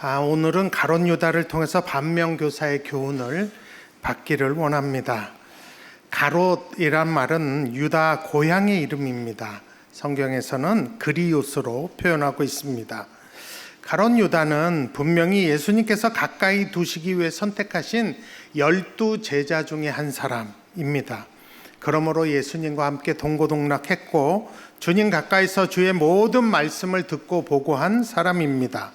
오늘은 가룟 유다를 통해서 반면교사의 교훈을 받기를 원합니다. 가롯이란 말은 유다 고향의 이름입니다. 성경에서는 그리옷으로 표현하고 있습니다. 가롯 유다는 분명히 예수님께서 가까이 두시기 위해 선택하신 12제자 중에 한 사람입니다. 그러므로 예수님과 함께 동고동락했고 주님 가까이서 주의 모든 말씀을 듣고 보고한 사람입니다.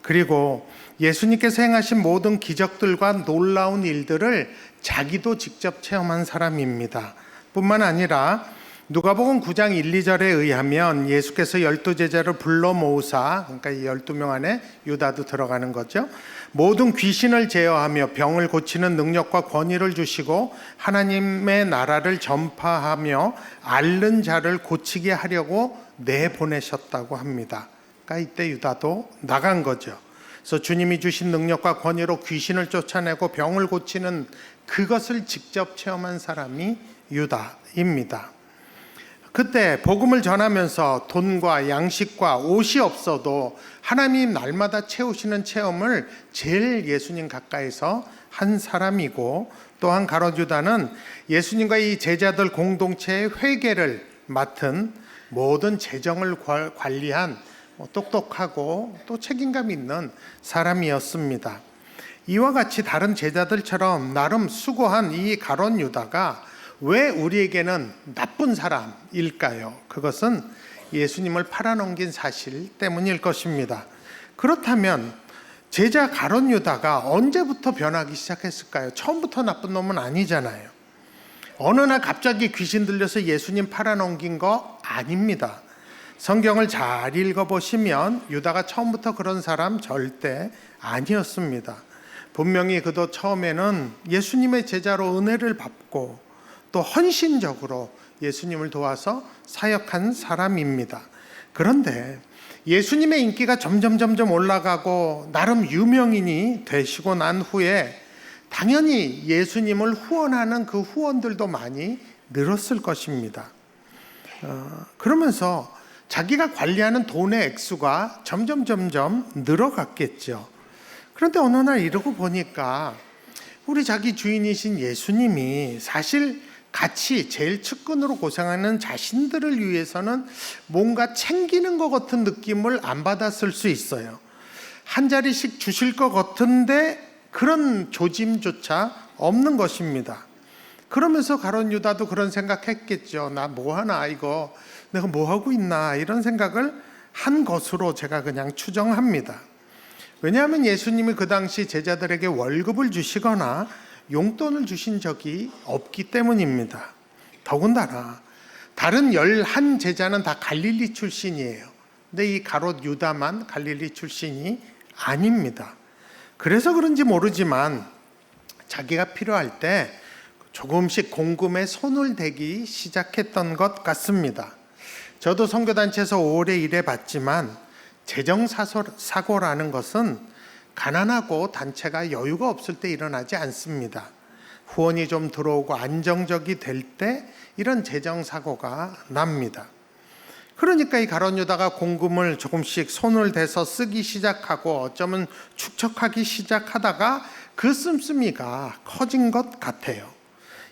그리고 예수님께서 행하신 모든 기적들과 놀라운 일들을 자기도 직접 체험한 사람입니다. 뿐만 아니라 누가복음 9장 1, 2절에 의하면 예수께서 12제자를 불러 모으사, 그러니까 이 12명 안에 유다도 들어가는 거죠. 모든 귀신을 제어하며 병을 고치는 능력과 권위를 주시고 하나님의 나라를 전파하며 앓는 자를 고치게 하려고 내보내셨다고 합니다. 그러니까 이때 유다도 나간 거죠. 그래서 주님이 주신 능력과 권위로 귀신을 쫓아내고 병을 고치는 그것을 직접 체험한 사람이 유다입니다. 그때 복음을 전하면서 돈과 양식과 옷이 없어도 하나님 날마다 채우시는 체험을 제일 예수님 가까이서 한 사람이고, 또한 가롯 유다는 예수님과 이 제자들 공동체의 회계를 맡은 모든 재정을 관리한 똑똑하고 또 책임감 있는 사람이었습니다. 이와 같이 다른 제자들처럼 나름 수고한 이 가롯 유다가 왜 우리에게는 나쁜 사람일까요? 그것은 예수님을 팔아넘긴 사실 때문일 것입니다. 그렇다면 제자 가롯 유다가 언제부터 변하기 시작했을까요? 처음부터 나쁜 놈은 아니잖아요. 어느 날 갑자기 귀신 들려서 예수님 팔아넘긴 거 아닙니다. 성경을 잘 읽어보시면 유다가 처음부터 그런 사람 절대 아니었습니다. 분명히 그도 처음에는 예수님의 제자로 은혜를 받고 또 헌신적으로 예수님을 도와서 사역한 사람입니다. 그런데 예수님의 인기가 점점 올라가고 나름 유명인이 되시고 난 후에 당연히 예수님을 후원하는 그 후원들도 많이 늘었을 것입니다. 그러면서 자기가 관리하는 돈의 액수가 점점 늘어갔겠죠. 그런데 어느 날 이러고 보니까 우리 자기 주인이신 예수님이 사실 같이 제일 측근으로 고생하는 자신들을 위해서는 뭔가 챙기는 것 같은 느낌을 안 받았을 수 있어요. 한 자리씩 주실 것 같은데 그런 조짐조차 없는 것입니다. 그러면서 가롯 유다도 그런 생각했겠죠. 나 뭐하나, 이거 내가 뭐하고 있나, 이런 생각을 한 것으로 제가 그냥 추정합니다. 왜냐하면 예수님이 그 당시 제자들에게 월급을 주시거나 용돈을 주신 적이 없기 때문입니다. 더군다나 다른 11제자는 다 갈릴리 출신이에요. 근데 이 가롯 유다만 갈릴리 출신이 아닙니다. 그래서 그런지 모르지만 자기가 필요할 때 조금씩 공금에 손을 대기 시작했던 것 같습니다. 저도 선교단체에서 오래 일해봤지만 재정사고라는 것은 가난하고 단체가 여유가 없을 때 일어나지 않습니다. 후원이 좀 들어오고 안정적이 될 때 이런 재정사고가 납니다. 그러니까 이 가롯 유다가 공금을 조금씩 손을 대서 쓰기 시작하고 어쩌면 축적하기 시작하다가 그 씀씀이가 커진 것 같아요.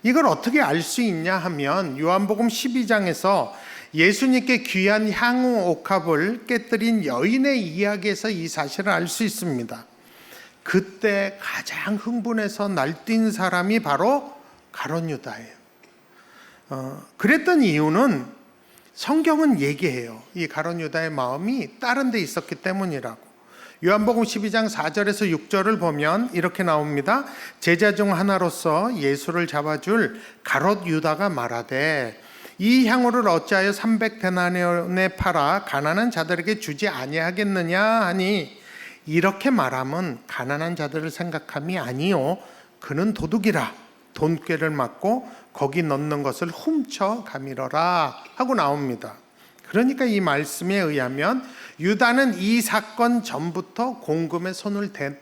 이걸 어떻게 알 수 있냐 하면 요한복음 12장에서 예수님께 귀한 향후 옥합을 깨뜨린 여인의 이야기에서 이 사실을 알 수 있습니다. 그때 가장 흥분해서 날뛴 사람이 바로 가롯 유다예요. 그랬던 이유는 성경은 얘기해요. 이 가롯 유다의 마음이 다른 데 있었기 때문이라고. 요한복음 12장 4절에서 6절을 보면 이렇게 나옵니다. 제자 중 하나로서 예수를 잡아줄 가롯 유다가 말하되 이 향후를 어찌하여 300데나리온에 팔아 가난한 자들에게 주지 아니하겠느냐 하니, 이렇게 말함은 가난한 자들을 생각함이 아니요 그는 도둑이라 돈꾀를 맞고 거기 넣는 것을 훔쳐 가밀어라 하고 나옵니다. 그러니까 이 말씀에 의하면 유다는 이 사건 전부터 공금에 손을 댄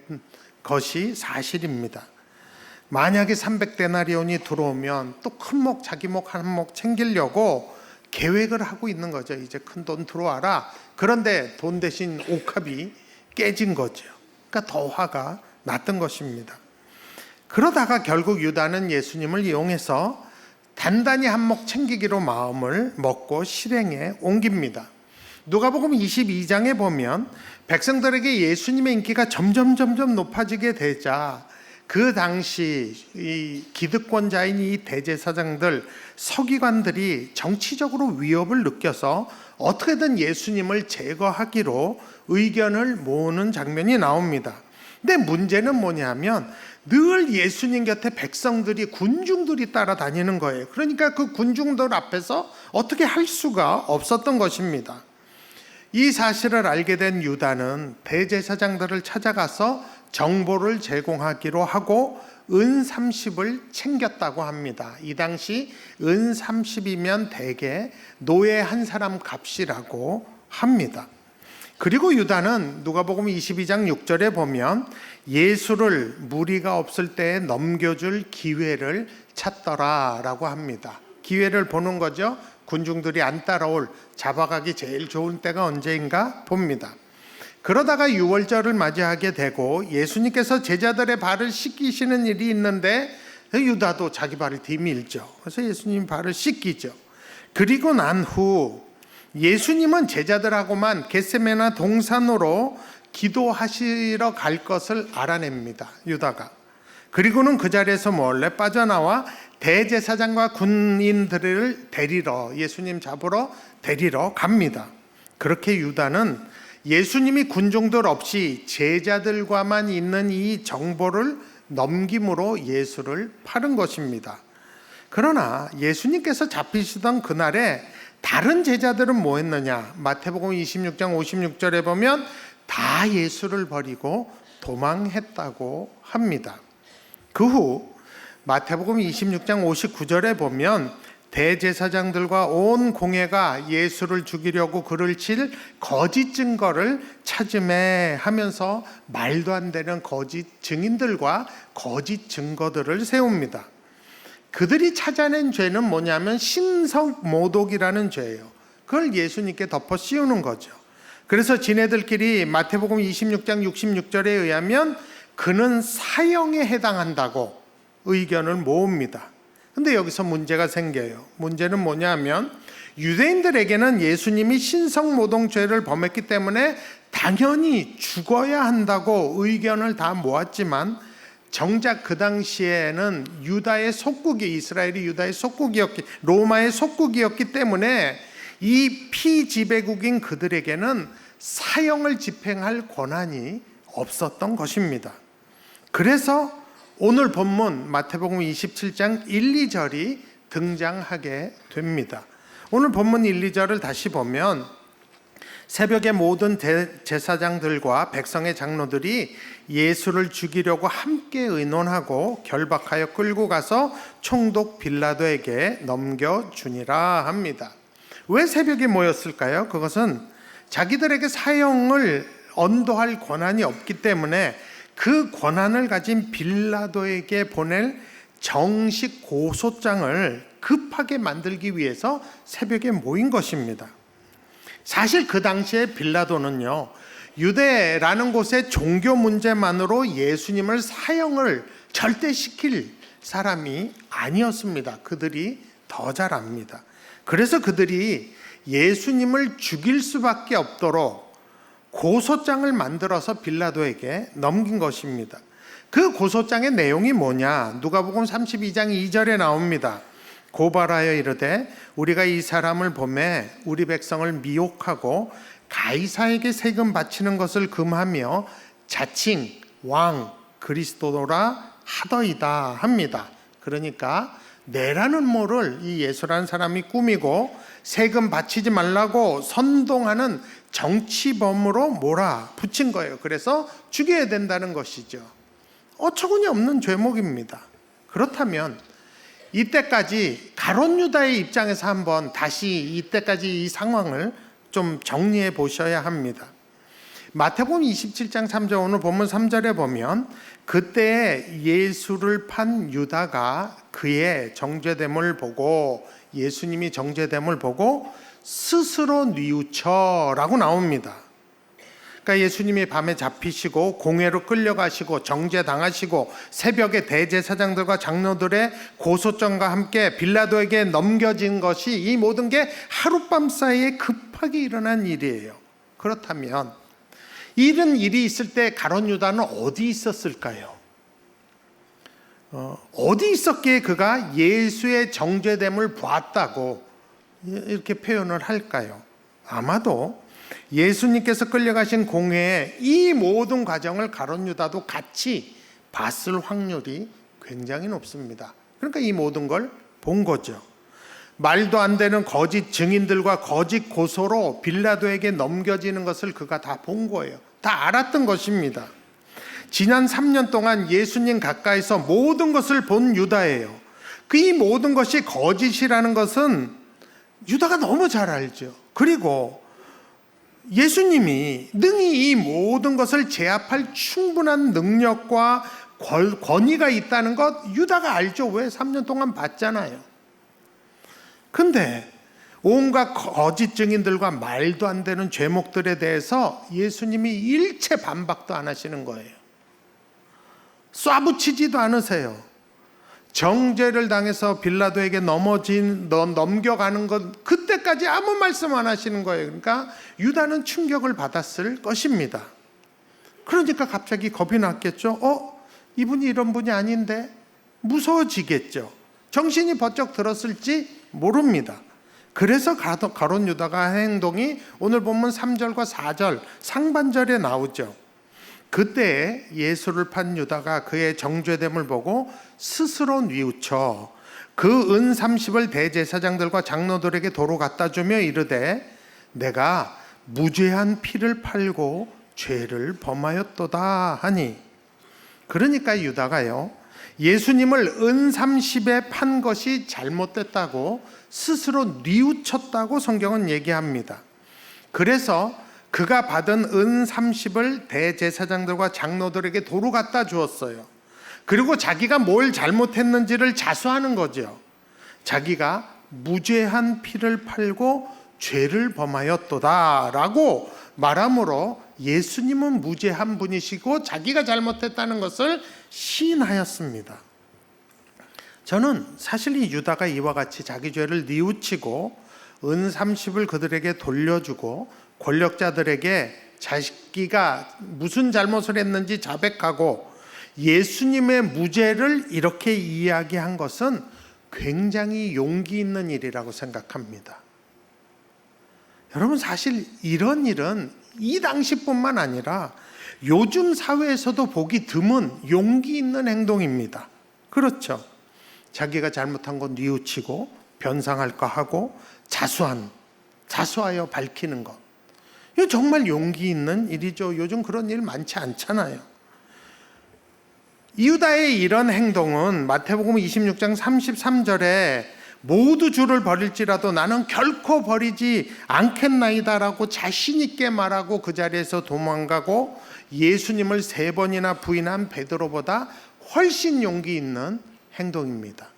것이 사실입니다. 만약에 300데나리온이 들어오면 또 큰 목 자기 목 한 목 챙기려고 계획을 하고 있는 거죠. 이제 큰 돈 들어와라. 그런데 돈 대신 옥합이 깨진 거죠. 그러니까 더 화가 났던 것입니다. 그러다가 결국 유다는 예수님을 이용해서 단단히 한몫 챙기기로 마음을 먹고 실행에 옮깁니다. 누가복음 22장에 보면 백성들에게 예수님의 인기가 점점 높아지게 되자 그 당시 이 기득권자인 이 대제사장들, 서기관들이 정치적으로 위협을 느껴서 어떻게든 예수님을 제거하기로 의견을 모으는 장면이 나옵니다. 근데 문제는 뭐냐면 늘 예수님 곁에 백성들이, 군중들이 따라다니는 거예요. 그러니까 그 군중들 앞에서 어떻게 할 수가 없었던 것입니다. 이 사실을 알게 된 유다는 대제사장들을 찾아가서 정보를 제공하기로 하고 은 30을 챙겼다고 합니다. 이 당시 은 30이면 대개 노예 한 사람 값이라고 합니다. 그리고 유다는 누가복음 22장 6절에 보면 예수를 무리가 없을 때에 넘겨줄 기회를 찾더라라고 합니다. 기회를 보는 거죠. 군중들이 안 따라올, 잡아가기 제일 좋은 때가 언제인가 봅니다. 그러다가 유월절을 맞이하게 되고 예수님께서 제자들의 발을 씻기시는 일이 있는데 유다도 자기 발을 뒤밀죠. 그래서 예수님 발을 씻기죠. 그리고 난 후 예수님은 제자들하고만 겟세마네 동산으로 기도하시러 갈 것을 알아냅니다. 유다가. 그리고는 그 자리에서 몰래 빠져나와 대제사장과 군인들을 데리러, 예수님 잡으러 데리러 갑니다. 그렇게 유다는 예수님이 군중들 없이 제자들과만 있는 이 정보를 넘김으로 예수를 팔은 것입니다. 그러나 예수님께서 잡히시던 그날에 다른 제자들은 뭐 했느냐? 마태복음 26장 56절에 보면 다 예수를 버리고 도망했다고 합니다. 그 후 마태복음 26장 59절에 보면 대제사장들과 온 공회가 예수를 죽이려고 그를 칠 거짓 증거를 찾으매 하면서 말도 안 되는 거짓 증인들과 거짓 증거들을 세웁니다. 그들이 찾아낸 죄는 뭐냐면 신성모독이라는 죄예요. 그걸 예수님께 덮어 씌우는 거죠. 그래서 지네들끼리 마태복음 26장 66절에 의하면 그는 사형에 해당한다고 의견을 모읍니다. 근데 여기서 문제가 생겨요. 문제는 뭐냐면 유대인들에게는 예수님이 신성모독죄를 범했기 때문에 당연히 죽어야 한다고 의견을 다 모았지만 정작 그 당시에는 유다의 속국이, 이스라엘이 유다의 속국이었기, 로마의 속국이었기 때문에 이 피지배국인 그들에게는 사형을 집행할 권한이 없었던 것입니다. 그래서 오늘 본문 마태복음 27장 1, 2절이 등장하게 됩니다. 오늘 본문 1, 2절을 다시 보면 새벽에 모든 제사장들과 백성의 장로들이 예수를 죽이려고 함께 의논하고 결박하여 끌고 가서 총독 빌라도에게 넘겨주니라 합니다. 왜 새벽에 모였을까요? 그것은 자기들에게 사형을 언도할 권한이 없기 때문에 그 권한을 가진 빌라도에게 보낼 정식 고소장을 급하게 만들기 위해서 새벽에 모인 것입니다. 사실 그 당시에 빌라도는요, 유대라는 곳의 종교 문제만으로 예수님을 사형을 절대시킬 사람이 아니었습니다. 그들이 더 잘 압니다. 그래서 그들이 예수님을 죽일 수밖에 없도록 고소장을 만들어서 빌라도에게 넘긴 것입니다. 그 고소장의 내용이 뭐냐? 누가복음 32장 2절에 나옵니다. 고발하여 이르되 우리가 이 사람을 보매 우리 백성을 미혹하고 가이사에게 세금 바치는 것을 금하며 자칭 왕 그리스도라 하더이다 합니다. 그러니까 내라는 모를 이 예수라는 사람이 꾸미고 세금 바치지 말라고 선동하는 정치범으로 몰아붙인 거예요. 그래서 죽여야 된다는 것이죠. 어처구니 없는 죄목입니다. 그렇다면 이때까지 가룟 유다의 입장에서 한번 다시 이때까지 이 상황을 좀 정리해 보셔야 합니다. 마태복음 27장 3절 오늘 본문 3절에 보면 그때 예수를 판 유다가 그의 정죄됨을 보고, 예수님이 정죄됨을 보고 스스로 뉘우쳐라고 나옵니다. 그러니까 예수님이 밤에 잡히시고 공회로 끌려가시고 정죄당하시고 새벽에 대제사장들과 장로들의 고소장과 함께 빌라도에게 넘겨진 것이, 이 모든 게 하룻밤 사이에 급하게 일어난 일이에요. 그렇다면 이런 일이 있을 때 가룟 유다는 어디 있었을까요? 어디 있었기에 그가 예수의 정죄됨을 보았다고 이렇게 표현을 할까요? 아마도 예수님께서 끌려가신 공회에 이 모든 과정을 가룟 유다도 같이 봤을 확률이 굉장히 높습니다. 그러니까 이 모든 걸 본 거죠. 말도 안 되는 거짓 증인들과 거짓 고소로 빌라도에게 넘겨지는 것을 그가 다 본 거예요. 다 알았던 것입니다. 지난 3년 동안 예수님 가까이서 모든 것을 본 유다예요. 그 이 모든 것이 거짓이라는 것은 유다가 너무 잘 알죠. 그리고 예수님이 능히 이 모든 것을 제압할 충분한 능력과 권위가 있다는 것 유다가 알죠. 왜? 3년 동안 봤잖아요. 근데 온갖 거짓 증인들과 말도 안 되는 죄목들에 대해서 예수님이 일체 반박도 안 하시는 거예요. 쏴붙이지도 않으세요. 정죄를 당해서 빌라도에게 넘겨가는 것, 그때까지 아무 말씀 안 하시는 거예요. 그러니까 유다는 충격을 받았을 것입니다. 그러니까 갑자기 겁이 났겠죠. 이분이 이런 분이 아닌데, 무서워지겠죠. 정신이 번쩍 들었을지 모릅니다. 그래서 가룟 유다가 한 행동이 오늘 본문 3절과 4절 상반절에 나오죠. 그때 예수를 판 유다가 그의 정죄됨을 보고 스스로 뉘우쳐 그 은 30을 대제사장들과 장로들에게 도로 갖다 주며 이르되 내가 무죄한 피를 팔고 죄를 범하였도다 하니. 그러니까 유다가요, 예수님을 은 30에 판 것이 잘못됐다고 스스로 뉘우쳤다고 성경은 얘기합니다. 그래서 그가 받은 은 30을 대제사장들과 장로들에게 도로 갖다 주었어요. 그리고 자기가 뭘 잘못했는지를 자수하는 거죠. 자기가 무죄한 피를 팔고 죄를 범하였도다 라고 말함으로 예수님은 무죄한 분이시고 자기가 잘못했다는 것을 시인하였습니다. 저는 사실 이 유다가 이와 같이 자기 죄를 뉘우치고 은 30을 그들에게 돌려주고 권력자들에게 자기가 무슨 잘못을 했는지 자백하고 예수님의 무죄를 이렇게 이야기한 것은 굉장히 용기 있는 일이라고 생각합니다. 여러분, 사실 이런 일은 이 당시뿐만 아니라 요즘 사회에서도 보기 드문 용기 있는 행동입니다. 그렇죠. 자기가 잘못한 건 뉘우치고 변상할까 하고 자수하여 밝히는 것. 이거 정말 용기 있는 일이죠. 요즘 그런 일 많지 않잖아요. 유다의 이런 행동은 마태복음 26장 33절에 모두 주를 버릴지라도 나는 결코 버리지 않겠나이다라고 자신 있게 말하고 그 자리에서 도망가고 예수님을 3번이나 부인한 베드로보다 훨씬 용기 있는 행동입니다.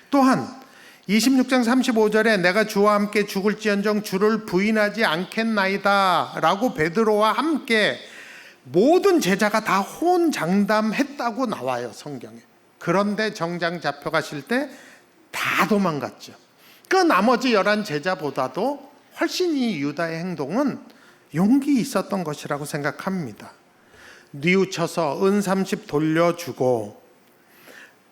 또한 26장 35절에 내가 주와 함께 죽을지언정 주를 부인하지 않겠나이다 라고 베드로와 함께 모든 제자가 다 호언장담했다고 나와요, 성경에. 그런데 정장 잡혀가실 때 다 도망갔죠. 그 나머지 11 제자보다도 훨씬 이 유다의 행동은 용기 있었던 것이라고 생각합니다. 뉘우쳐서 은 30 돌려주고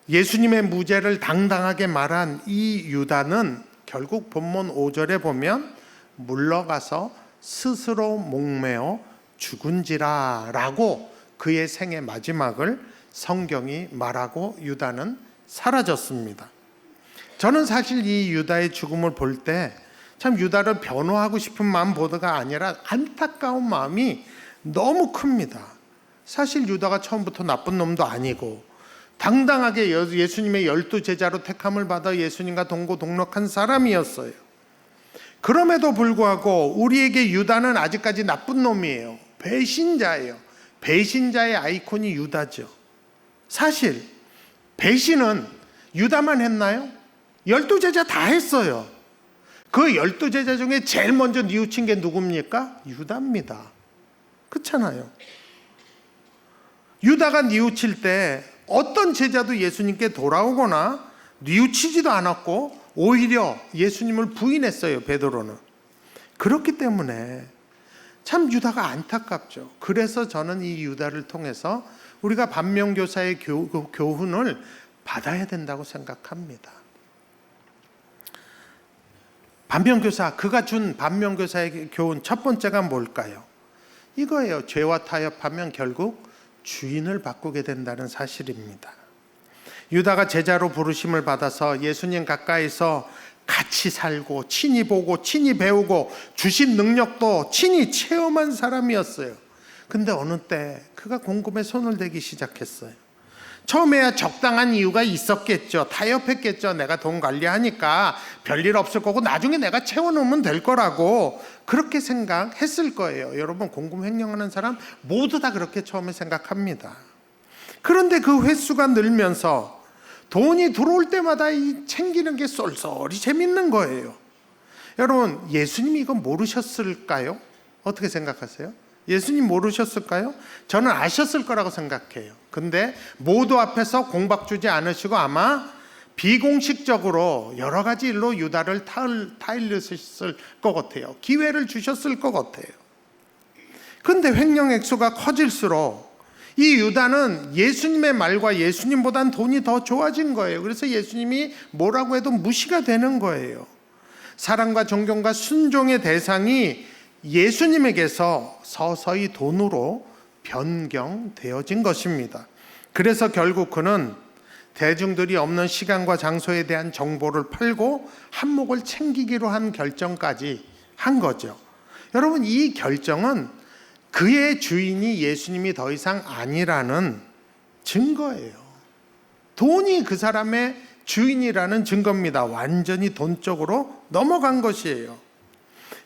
예수님의 무죄를 당당하게 말한 이 유다는 결국 본문 5절에 보면 물러가서 스스로 목매어 죽은지라 라고 그의 생의 마지막을 성경이 말하고 유다는 사라졌습니다. 저는 사실 이 유다의 죽음을 볼 때 참 유다를 변호하고 싶은 마음보다가 아니라 안타까운 마음이 너무 큽니다. 사실 유다가 처음부터 나쁜 놈도 아니고 당당하게 예수님의 12제자로 택함을 받아 예수님과 동고동락한 사람이었어요. 그럼에도 불구하고 우리에게 유다는 아직까지 나쁜 놈이에요. 배신자예요. 배신자의 아이콘이 유다죠. 사실 배신은 유다만 했나요? 12제자 다 했어요. 그 12제자 중에 제일 먼저 뉘우친 게 누굽니까? 유다입니다. 그렇잖아요. 유다가 뉘우칠 때 어떤 제자도 예수님께 돌아오거나 뉘우치지도 않았고 오히려 예수님을 부인했어요. 베드로는. 그렇기 때문에 참 유다가 안타깝죠. 그래서 저는 이 유다를 통해서 우리가 반면교사의 교훈을 받아야 된다고 생각합니다. 반면교사, 그가 준 반면교사의 교훈 첫 번째가 뭘까요? 이거예요. 죄와 타협하면 결국 주인을 바꾸게 된다는 사실입니다. 유다가 제자로 부르심을 받아서 예수님 가까이서 같이 살고 친히 보고 친히 배우고 주신 능력도 친히 체험한 사람이었어요. 근데 어느 때 그가 공금에 손을 대기 시작했어요. 처음에야 적당한 이유가 있었겠죠. 타협했겠죠. 내가 돈 관리하니까 별일 없을 거고 나중에 내가 채워놓으면 될 거라고 그렇게 생각했을 거예요. 여러분, 공금 횡령하는 사람 모두 다 그렇게 처음에 생각합니다. 그런데 그 횟수가 늘면서 돈이 들어올 때마다 이 챙기는 게 쏠쏠이 재밌는 거예요. 여러분, 예수님이 이거 모르셨을까요? 어떻게 생각하세요? 예수님 모르셨을까요? 저는 아셨을 거라고 생각해요. 근데 모두 앞에서 공박 주지 않으시고 아마 비공식적으로 여러 가지 일로 유다를 타일르셨을 것 같아요. 기회를 주셨을 것 같아요. 근데 횡령 액수가 커질수록 이 유다는 예수님의 말과 예수님보단 돈이 더 좋아진 거예요. 그래서 예수님이 뭐라고 해도 무시가 되는 거예요. 사랑과 존경과 순종의 대상이 예수님에게서 서서히 돈으로 변경되어진 것입니다. 그래서 결국 그는 대중들이 없는 시간과 장소에 대한 정보를 팔고 한몫을 챙기기로 한 결정까지 한 거죠. 여러분, 이 결정은 그의 주인이 예수님이 더 이상 아니라는 증거예요. 돈이 그 사람의 주인이라는 증거입니다. 완전히 돈 쪽으로 넘어간 것이에요.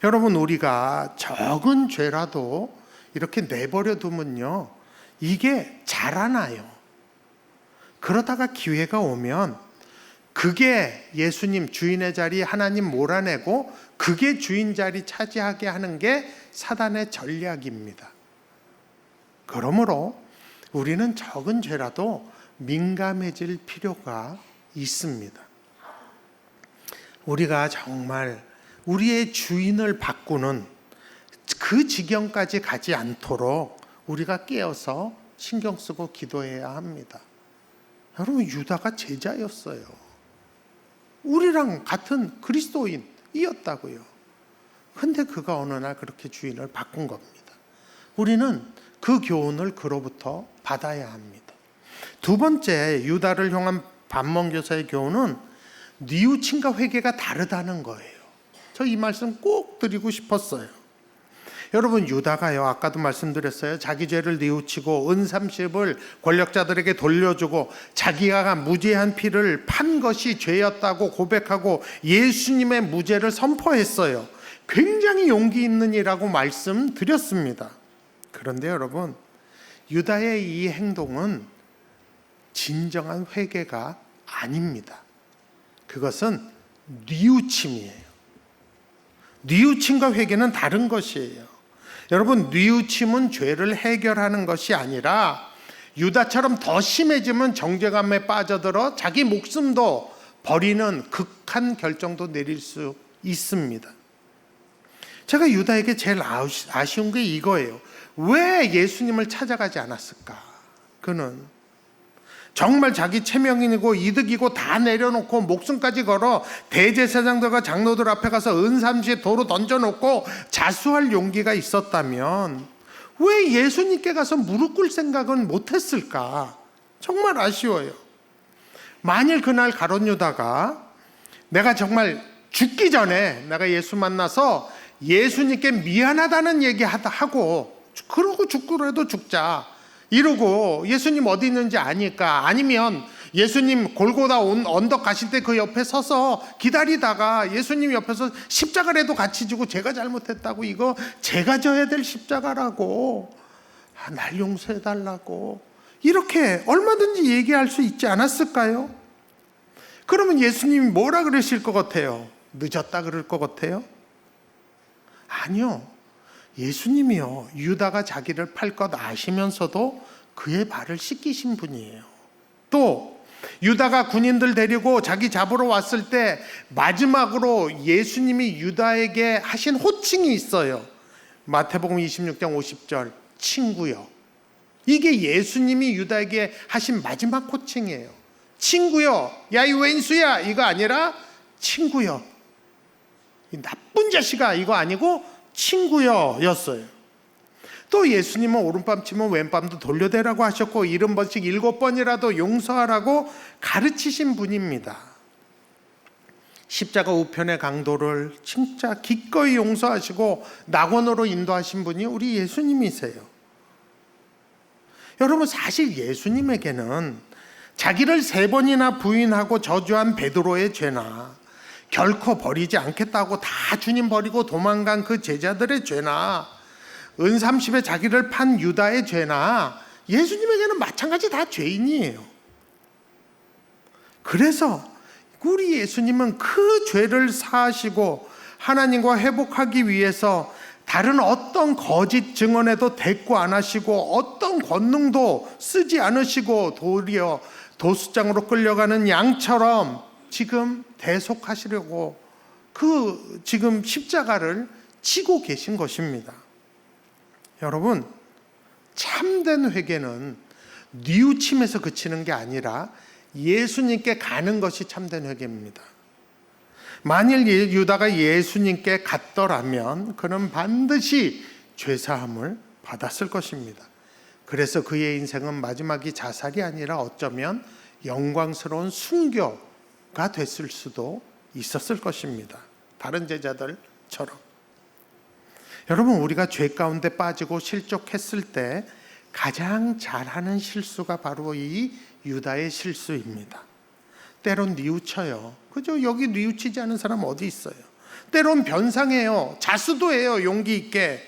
여러분, 우리가 적은 죄라도 이렇게 내버려 두면요, 이게 자라나요. 그러다가 기회가 오면 그게 예수님 주인의 자리 하나님 몰아내고 그게 주인 자리 차지하게 하는 게 사단의 전략입니다. 그러므로 우리는 적은 죄라도 민감해질 필요가 있습니다. 우리가 정말 우리의 주인을 바꾸는 그 지경까지 가지 않도록 우리가 깨어서 신경 쓰고 기도해야 합니다. 여러분, 유다가 제자였어요. 우리랑 같은 그리스도인이었다고요. 근데 그가 어느 날 그렇게 주인을 바꾼 겁니다. 우리는 그 교훈을 그로부터 받아야 합니다. 두 번째, 유다를 향한 반면교사의 교훈은 뉘우침과 회개가 다르다는 거예요. 저 이 말씀 꼭 드리고 싶었어요. 여러분, 유다가요, 아까도 말씀드렸어요. 자기 죄를 뉘우치고 은30을 권력자들에게 돌려주고 자기가 무죄한 피를 판 것이 죄였다고 고백하고 예수님의 무죄를 선포했어요. 굉장히 용기 있는 일이라고 말씀드렸습니다. 그런데 여러분, 유다의 이 행동은 진정한 회개가 아닙니다. 그것은 뉘우침이에요. 뉘우침과 회개는 다른 것이에요. 여러분, 뉘우침은 죄를 해결하는 것이 아니라 유다처럼 더 심해지면 정죄감에 빠져들어 자기 목숨도 버리는 극한 결정도 내릴 수 있습니다. 제가 유다에게 제일 아쉬운 게 이거예요. 왜 예수님을 찾아가지 않았을까? 그는 정말 자기 체면이고 이득이고 다 내려놓고 목숨까지 걸어 대제사장들과 장로들 앞에 가서 은30에 도로 던져놓고 자수할 용기가 있었다면 왜 예수님께 가서 무릎 꿇을 생각은 못했을까? 정말 아쉬워요. 만일 그날 가룟 유다가 내가 정말 죽기 전에 내가 예수 만나서 예수님께 미안하다는 얘기하고 그러고 죽더라도 죽자 이러고 예수님 어디 있는지 아니까, 아니면 예수님 골고다 언덕 가실 때 그 옆에 서서 기다리다가 예수님 옆에서 십자가라도 같이 지고 제가 잘못했다고 이거 제가 져야 될 십자가라고, 날 용서해달라고 이렇게 얼마든지 얘기할 수 있지 않았을까요? 그러면 예수님이 뭐라 그러실 것 같아요? 늦었다 그럴 것 같아요? 아니요. 예수님이요, 유다가 자기를 팔 것 아시면서도 그의 발을 씻기신 분이에요. 또 유다가 군인들 데리고 자기 잡으러 왔을 때 마지막으로 예수님이 유다에게 하신 호칭이 있어요. 마태복음 26장 50절, 친구요. 이게 예수님이 유다에게 하신 마지막 호칭이에요. 친구요, 야 이 왼수야, 이거 아니라 친구요. 이 나쁜 자식아, 이거 아니고 친구요 였어요. 또 예수님은 오른밤 치면 왼밤도 돌려대라고 하셨고 70번씩 7번이라도 용서하라고 가르치신 분입니다. 십자가 우편의 강도를 진짜 기꺼이 용서하시고 낙원으로 인도하신 분이 우리 예수님이세요. 여러분, 사실 예수님에게는 자기를 3번이나 부인하고 저주한 베드로의 죄나 결코 버리지 않겠다고 다 주님 버리고 도망간 그 제자들의 죄나 은삼십에 자기를 판 유다의 죄나 예수님에게는 마찬가지 다 죄인이에요. 그래서 우리 예수님은 그 죄를 사하시고 하나님과 회복하기 위해서 다른 어떤 거짓 증언에도 대꾸 안 하시고 어떤 권능도 쓰지 않으시고 도리어 도수장으로 끌려가는 양처럼 지금 대속하시려고 지금 십자가를 지고 계신 것입니다. 여러분, 참된 회개는 뉘우침에서 그치는 게 아니라 예수님께 가는 것이 참된 회개입니다. 만일 유다가 예수님께 갔더라면 그는 반드시 죄사함을 받았을 것입니다. 그래서 그의 인생은 마지막이 자살이 아니라 어쩌면 영광스러운 순교가 됐을 수도 있었을 것입니다. 다른 제자들처럼. 여러분, 우리가 죄 가운데 빠지고 실족했을 때 가장 잘하는 실수가 바로 이 유다의 실수입니다. 때론 뉘우쳐요. 그죠? 여기 뉘우치지 않은 사람 어디 있어요? 때론 변상해요. 자수도 해요, 용기 있게.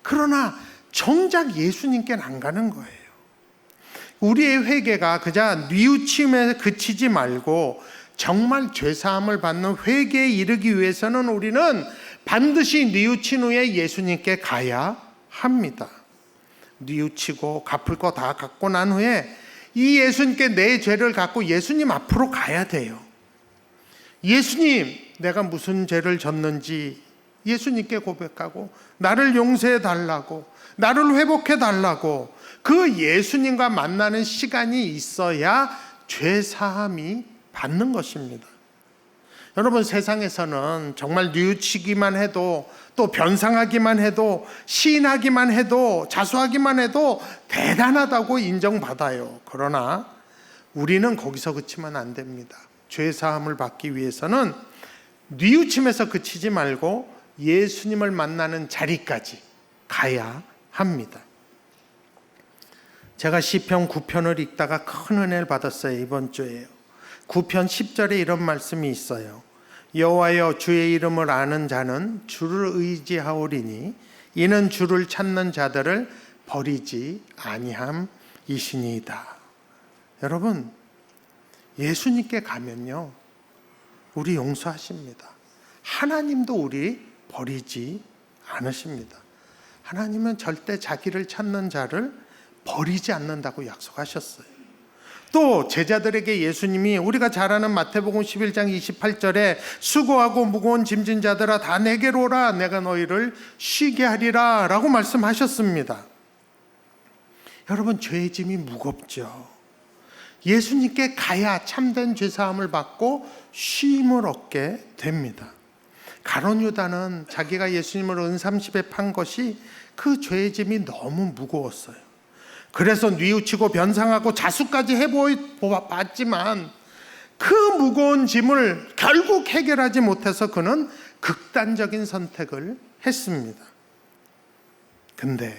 그러나 정작 예수님께는 안 가는 거예요. 우리의 회개가 그저 뉘우침에 그치지 말고 정말 죄사함을 받는 회개에 이르기 위해서는 우리는 반드시 뉘우친 후에 예수님께 가야 합니다. 뉘우치고 갚을 거 다 갚고 난 후에 이 예수님께 내 죄를 갖고 예수님 앞으로 가야 돼요. 예수님, 내가 무슨 죄를 졌는지 예수님께 고백하고 나를 용서해 달라고, 나를 회복해 달라고 그 예수님과 만나는 시간이 있어야 죄 사함이 받는 것입니다. 여러분, 세상에서는 정말 뉘우치기만 해도 또 변상하기만 해도 시인하기만 해도 자수하기만 해도 대단하다고 인정받아요. 그러나 우리는 거기서 그치면 안 됩니다. 죄 사함을 받기 위해서는 뉘우침에서 그치지 말고 예수님을 만나는 자리까지 가야 합니다. 제가 시편 9편을 읽다가 큰 은혜를 받았어요. 이번 주에요. 9편 10절에 이런 말씀이 있어요. 여호와여, 주의 이름을 아는 자는 주를 의지하오리니 이는 주를 찾는 자들을 버리지 아니함이시니이다. 여러분, 예수님께 가면요, 우리 용서하십니다. 하나님도 우리 버리지 않으십니다. 하나님은 절대 자기를 찾는 자를 버리지 않는다고 약속하셨어요. 또 제자들에게 예수님이 우리가 잘 아는 마태복음 11장 28절에 수고하고 무거운 짐진 자들아 다 내게로 오라, 내가 너희를 쉬게 하리라 라고 말씀하셨습니다. 여러분, 죄의 짐이 무겁죠. 예수님께 가야 참된 죄사함을 받고 쉼을 얻게 됩니다. 가룟 유다는 자기가 예수님을 은삼십에 판 것이 그 죄의 짐이 너무 무거웠어요. 그래서 뉘우치고 변상하고 자수까지 해봤지만 그 무거운 짐을 결국 해결하지 못해서 그는 극단적인 선택을 했습니다. 근데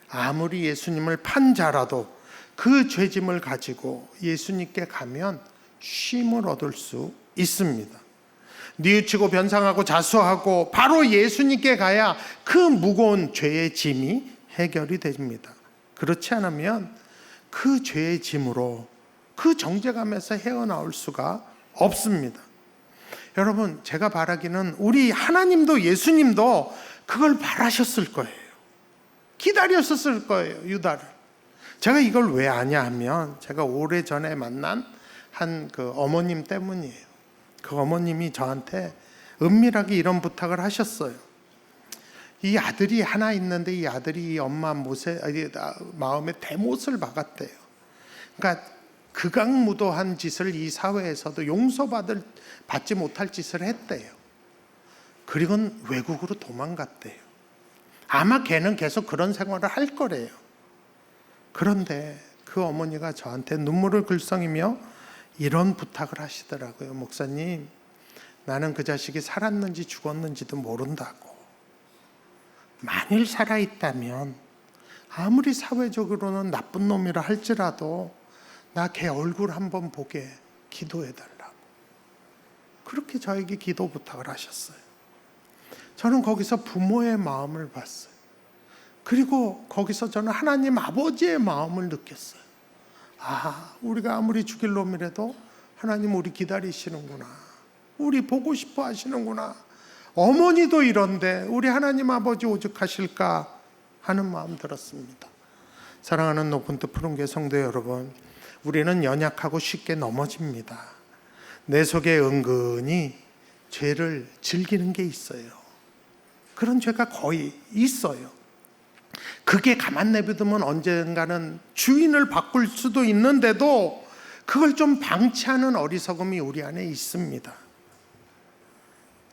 아무리 예수님을 판 자라도 그 죄짐을 가지고 예수님께 가면 쉼을 얻을 수 있습니다. 뉘우치고 변상하고 자수하고 바로 예수님께 가야 그 무거운 죄의 짐이 해결이 됩니다. 그렇지 않으면 그 죄의 짐으로 그 정죄감에서 헤어나올 수가 없습니다. 여러분, 제가 바라기는 우리 하나님도 예수님도 그걸 바라셨을 거예요. 기다렸었을 거예요, 유다를. 제가 이걸 왜 아냐 하면 제가 오래전에 만난 한 그 어머님 때문이에요. 그 어머님이 저한테 은밀하게 이런 부탁을 하셨어요. 이 아들이 하나 있는데 이 아들이 엄마 마음에 대못을 박았대요. 그러니까 극악무도한 짓을 이 사회에서도 받지 못할 짓을 했대요. 그리고는 외국으로 도망갔대요. 아마 걔는 계속 그런 생활을 할 거래요. 그런데 그 어머니가 저한테 눈물을 글썽이며 이런 부탁을 하시더라고요. 목사님, 나는 그 자식이 살았는지 죽었는지도 모른다고. 만일 살아있다면 아무리 사회적으로는 나쁜 놈이라 할지라도 나 걔 얼굴 한번 보게 기도해달라고. 그렇게 저에게 기도 부탁을 하셨어요. 저는 거기서 부모의 마음을 봤어요. 그리고 거기서 저는 하나님 아버지의 마음을 느꼈어요. 우리가 아무리 죽일 놈이라도 하나님 우리 기다리시는구나. 우리 보고 싶어 하시는구나. 어머니도 이런데 우리 하나님 아버지 오죽하실까 하는 마음 들었습니다. 사랑하는 높은 뜻 푸른 교회 성도 여러분, 우리는 연약하고 쉽게 넘어집니다. 내 속에 은근히 죄를 즐기는 게 있어요. 그런 죄가 거의 있어요. 그게 가만 내비두면 언젠가는 주인을 바꿀 수도 있는데도 그걸 좀 방치하는 어리석음이 우리 안에 있습니다.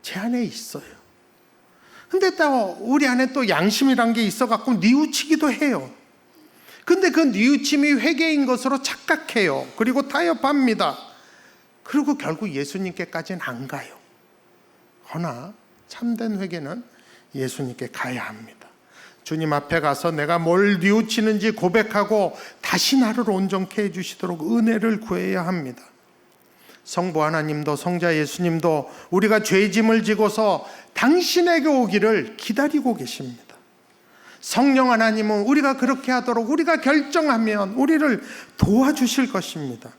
제 안에 있어요. 근데 또 우리 안에 또 양심이란 게 있어갖고 뉘우치기도 해요. 근데 그 뉘우침이 회개인 것으로 착각해요. 그리고 타협합니다. 그리고 결국 예수님께까지는 안 가요. 그러나 참된 회개는 예수님께 가야 합니다. 주님 앞에 가서 내가 뭘 뉘우치는지 고백하고 다시 나를 온전케 해주시도록 은혜를 구해야 합니다. 성부 하나님도 성자 예수님도 우리가 죄짐을 지고서 당신에게 오기를 기다리고 계십니다. 성령 하나님은 우리가 그렇게 하도록 우리가 결정하면 우리를 도와주실 것입니다.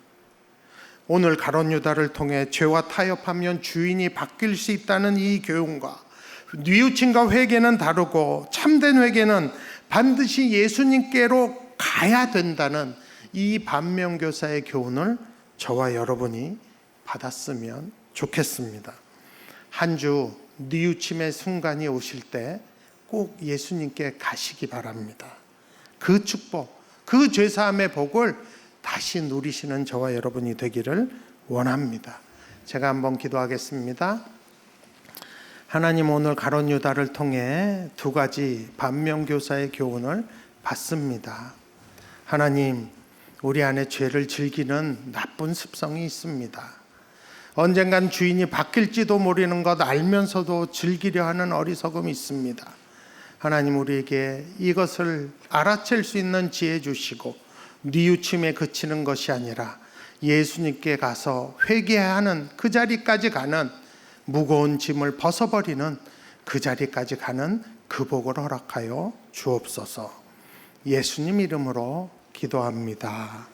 오늘 가룟 유다를 통해 죄와 타협하면 주인이 바뀔 수 있다는 이 교훈과 뉘우침과 회개는 다르고 참된 회개는 반드시 예수님께로 가야 된다는 이 반면교사의 교훈을 저와 여러분이 받았으면 좋겠습니다. 한 주 뉘우침의 순간이 오실 때 꼭 예수님께 가시기 바랍니다. 그 축복, 그 죄사함의 복을 다시 누리시는 저와 여러분이 되기를 원합니다. 제가 한번 기도하겠습니다. 하나님, 오늘 가룟 유다를 통해 두 가지 반면교사의 교훈을 받습니다. 하나님, 우리 안에 죄를 즐기는 나쁜 습성이 있습니다. 언젠간 주인이 바뀔지도 모르는 것 알면서도 즐기려 하는 어리석음이 있습니다. 하나님, 우리에게 이것을 알아챌 수 있는 지혜 주시고 뉘우침에 그치는 것이 아니라 예수님께 가서 회개하는 그 자리까지 가는, 무거운 짐을 벗어버리는 그 자리까지 가는 그 복을 허락하여 주옵소서. 예수님 이름으로 기도합니다.